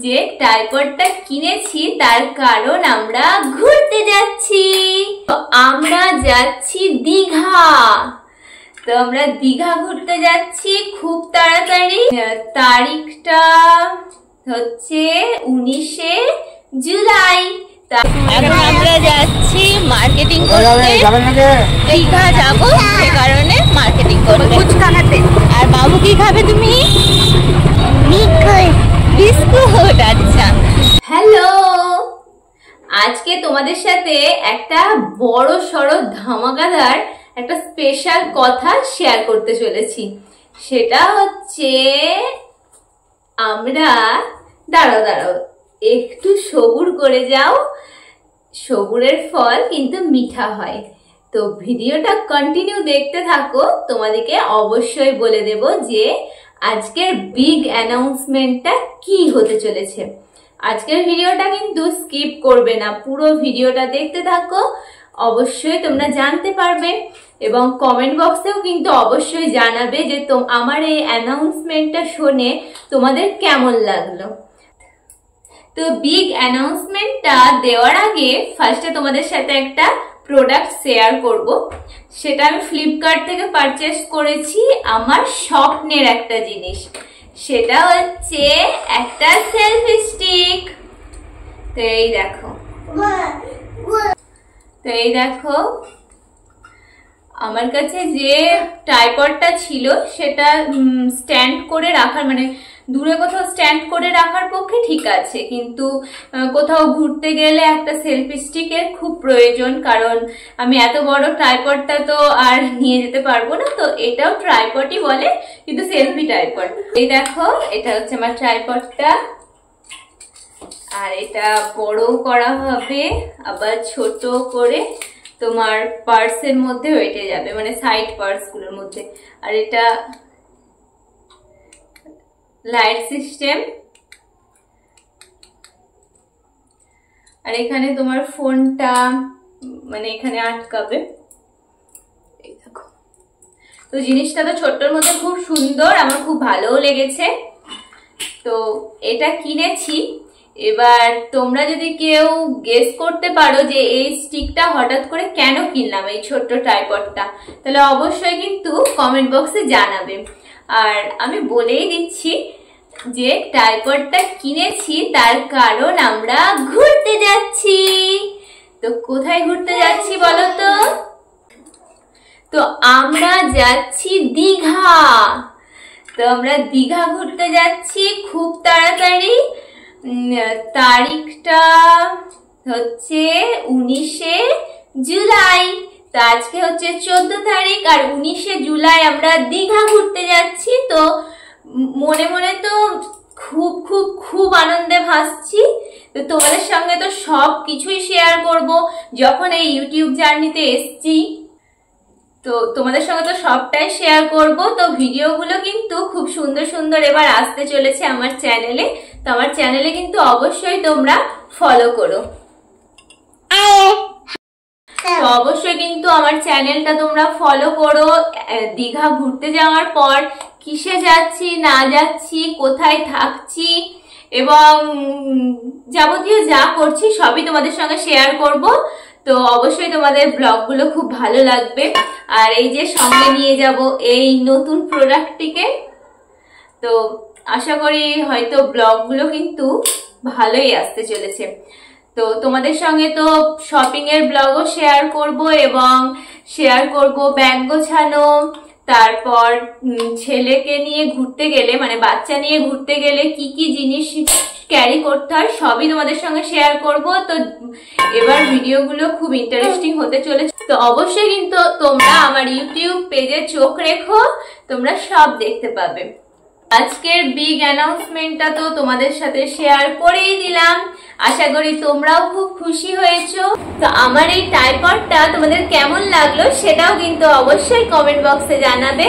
যে ট্রাইপডটা কিনেছি তার কারণ আমরা ঘুরতে যাচ্ছি। তো আমরা যাচ্ছি দীঘা। তো আমরা দীঘা ঘুরতে যাচ্ছি খুব তাড়াতাড়ি। তারিখটা হচ্ছে 19শে জুলাই। এখন আমরা যাচ্ছি মার্কেটিং করতে, দীঘা যাবো সে কারণে মার্কেটিং করতে, ফুচকা খেতে। আর বাবু কি খাবে তুমি? বিস্কুট। আচ্ছা, হ্যালো, আজকে তোমাদের সাথে একটা বড় সড়ো ধামাকাদার একটা স্পেশাল কথা শেয়ার করতে চলেছি। সেটা হচ্ছে আমরা দাঁড়াও একটু সবুর করে যাও, সবুরের ফল কিন্তু মিঠা হয়। তো ভিডিওটা কন্টিনিউ দেখতে থাকো, তোমাদেরকে অবশ্যই বলে দেব যে আজকের বিগ অ্যানাউন্সমেন্টটা কি হতে চলেছে। আজকের ভিডিওটা কিন্তু স্কিপ করবে না, পুরো ভিডিওটা দেখতে থাকো, অবশ্যই তোমরা জানতে পারবে। এবং কমেন্ট বক্সেও কিন্তু অবশ্যই জানাবে যে আমার এই অ্যানাউন্সমেন্টটা শুনে তোমাদের কেমন লাগলো। তো বিগ অ্যানাউন্সমেন্টটা দেওয়ার আগে ফার্স্টে তোমাদের সাথে একটা প্রোডাক্ট শেয়ার করব। সেটা আমি ফ্লিপকার্ট থেকে পারচেস করেছি, আমার স্বপ্নের একটা জিনিস। সেটা হচ্ছে একটা সেলফি স্টিক। তো এই দেখো আমার কাছে যে ট্রাইপডটা ছিল সেটা স্ট্যান্ড করে রাখার, মানে দূরে কোথাও স্ট্যান্ড করে রাখার পক্ষে ঠিক আছে, কিন্তু কোথাও ঘুরতে গেলে একটা সেলফি স্টিকের খুব প্রয়োজন, কারণ আমি এত বড় ট্রাইপডটা তো আর নিয়ে যেতে পারবো না। তো এটাও ট্রাইপডই বলে, কিন্তু সেলফি ট্রাইপড। এই দেখো, এটা হচ্ছে আমার ট্রাইপডটা। আর এটা বড় করা হবে, আবার ছোট করে তোমার পার্সের মধ্যে হয়ে যাবে, মানে সাইড পার্স গুলোর মধ্যে। আর এটা লাইট সিস্টেম। আর এখানে তোমার ফোনটা মানে এখানে আটকাবে। এই দেখো, তো জিনিসটা তো ছোট্টর মধ্যে খুব সুন্দর, আমার খুব ভালোও লেগেছে। তো এটা কিনেছি। এবার তোমরা যদি কেউ গেস করতে পারো যে এই স্টিকটা হঠাৎ করে কেন কিনলাম, এই ছোট্ট ট্রাইপডটা, তাহলে অবশ্যই কিন্তু কমেন্ট বক্সে জানাবে। আর আমি বলেই দিচ্ছি যে ট্রাইপডটা কিনেছি তার কারণ আমরা ঘুরতে যাচ্ছি। তো কোথায় ঘুরতে যাচ্ছি বলো তো? তো আমরা যাচ্ছি দীঘা। তো আমরা দীঘা ঘুরতে যাচ্ছি খুব তাড়াতাড়ি। তারিখটা হচ্ছে 19শে জুলাই। তো আজকে হচ্ছে 14 তারিখ, আর 19শে জুলাই আমরা দীঘা ঘুরতে যাচ্ছি। তো মনে মনে তো খুব খুব খুব আনন্দে ভাসছি। তো তোমাদের সঙ্গে তো সব কিছুই শেয়ার করব যখন এই ইউটিউব জার্নিতে এসছি। তো তোমাদের সঙ্গে তো সবটাই শেয়ার করব। তো ভিডিওগুলো কিন্তু খুব সুন্দর সুন্দর এবার আসতে চলেছে আমার চ্যানেলে। তো আমার চ্যানেলে কিন্তু অবশ্যই তোমরা ফলো করো। তো অবশ্যই কিন্তু আমার চ্যানেলটা তোমরা ফলো করো। দীঘা ঘুরতে যাওয়ার পর কিসে যাচ্ছি না যাচ্ছি, কোথায় থাকছি এবং যাবতীয় যা করছি সবই তোমাদের সঙ্গে শেয়ার করব। তো অবশ্যই তোমাদের ব্লগগুলো খুব ভালো লাগবে। আর এই যে সঙ্গে নিয়ে যাব এই নতুন প্রোডাক্টটিকে। তো আশা করি হয়তো ব্লগগুলো কিন্তু ভালোই আসতে চলেছে। তো তোমাদের সঙ্গে তো শপিং এর ব্লগও শেয়ার করব এবং শেয়ার করব ব্যাগ গোছানো, তারপর ছেলেকে নিয়ে ঘুরতে গেলে, মানে বাচ্চা নিয়ে ঘুরতে গেলে কি কি জিনিস ক্যারি করতে হয় সবই তোমাদের সঙ্গে শেয়ার করব। তো এবার ভিডিওগুলো খুব ইন্টারেস্টিং হতে চলেছে। তো অবশ্যই কিন্তু তোমরা আমার ইউটিউব পেজে চোখ রেখো, তোমরা সব দেখতে পাবে। আজকের বিগ অ্যানাউন্সমেন্টটা তো তোমাদের সাথে শেয়ার করেই দিলাম, আশা করি তোমরাও খুব খুশি হয়েছো। তো আমার এই ট্রাইপডটা তোমাদের কেমন লাগলো সেটাও কিন্তু অবশ্যই কমেন্ট বক্সে জানাবে।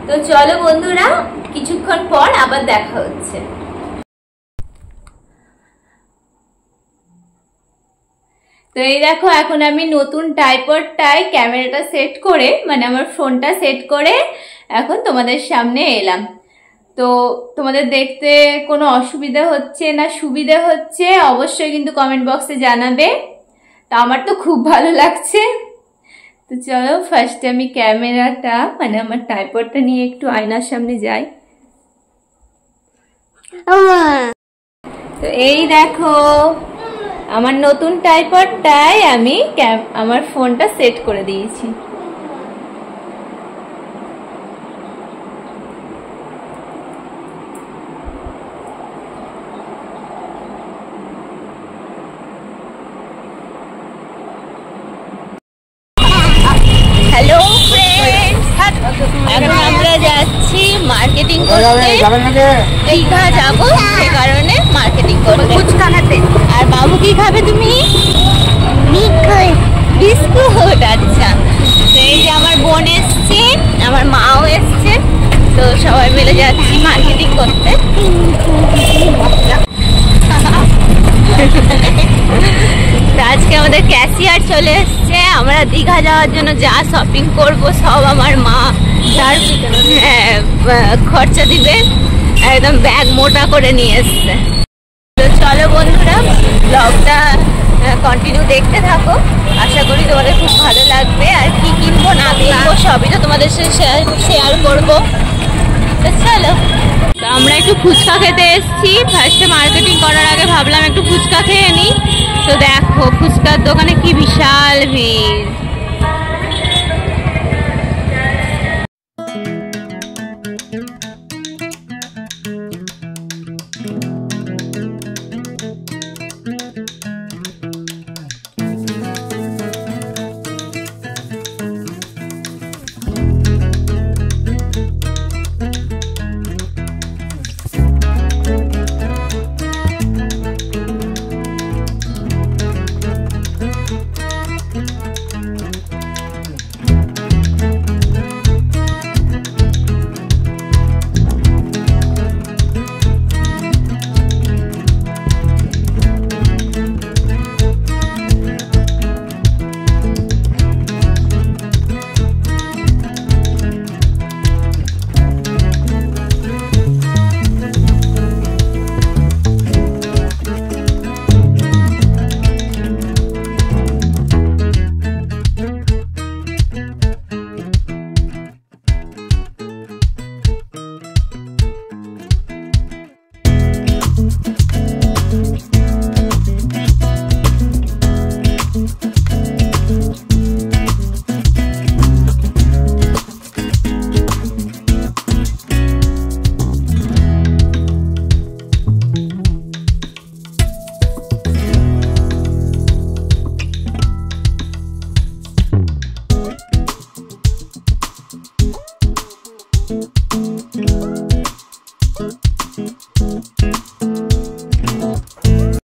তো চলো বন্ধুরা, কিছুক্ষণ পর আবার দেখা হচ্ছে। তো এই দেখো, এখন আমি নতুন ট্রাইপডটায় ক্যামেরাটা সেট করে, মানে আমার ফোনটা সেট করে এখন তোমাদের সামনে এলাম। তো তো তোমাদের দেখতে কোনো অসুবিধা হচ্ছে না সুবিধা হচ্ছে অবশ্যই কিন্তু কমেন্ট বক্সে জানাবে। তা আমার তো খুব ভালো লাগছে। তো চলো ফার্স্টে আমি ক্যামেরাটা মানে আমার ট্রাইপডটা নিয়ে একটু আয়নার সামনে যাই। তো এই দেখো আমার নতুন ট্রাইপডটায় আমি আমার ফোনটা সেট করে দিয়েছি। হ্যালো ফ্রেন্ডস, এখন আমরা যাচ্ছি মার্কেটিং করতে। দীঘা যাবো, সে কারণে মার্কেটিং করতে ফুচকা খেতে। আর বাবু কি খাবে তুমি? বিস্কুট। আচ্ছা, তো এই যে আমার বোন এসছে, আমার মাও এসছে, তো সবাই মিলে যাচ্ছি মার্কেটিং করতে। আজকে আমাদের ক্যাশিয়ার চলে এসছে। আমরা দীঘা যাওয়ার জন্য যা শপিং করব সব আমার মা তার খরচা দিবে, একদম ব্যাগ মোটা করে নিয়ে এসছে। তো চলো বন্ধুরা, ব্লগটা কন্টিনিউ দেখতে থাকো, আশা করি তোমাদের খুব ভালো লাগবে। আর কি কিনবো না কিনবো সবই তো তোমাদের সাথে শেয়ার করবো। তো চলো, তো আমরা একটু ফুচকা খেতে এসেছি। ফার্স্টে মার্কেটিং করার আগে ভাবলাম একটু ফুচকা খেয়ে নিই। তো দেখো ফুচকার দোকানে কি বিশাল ভিড়।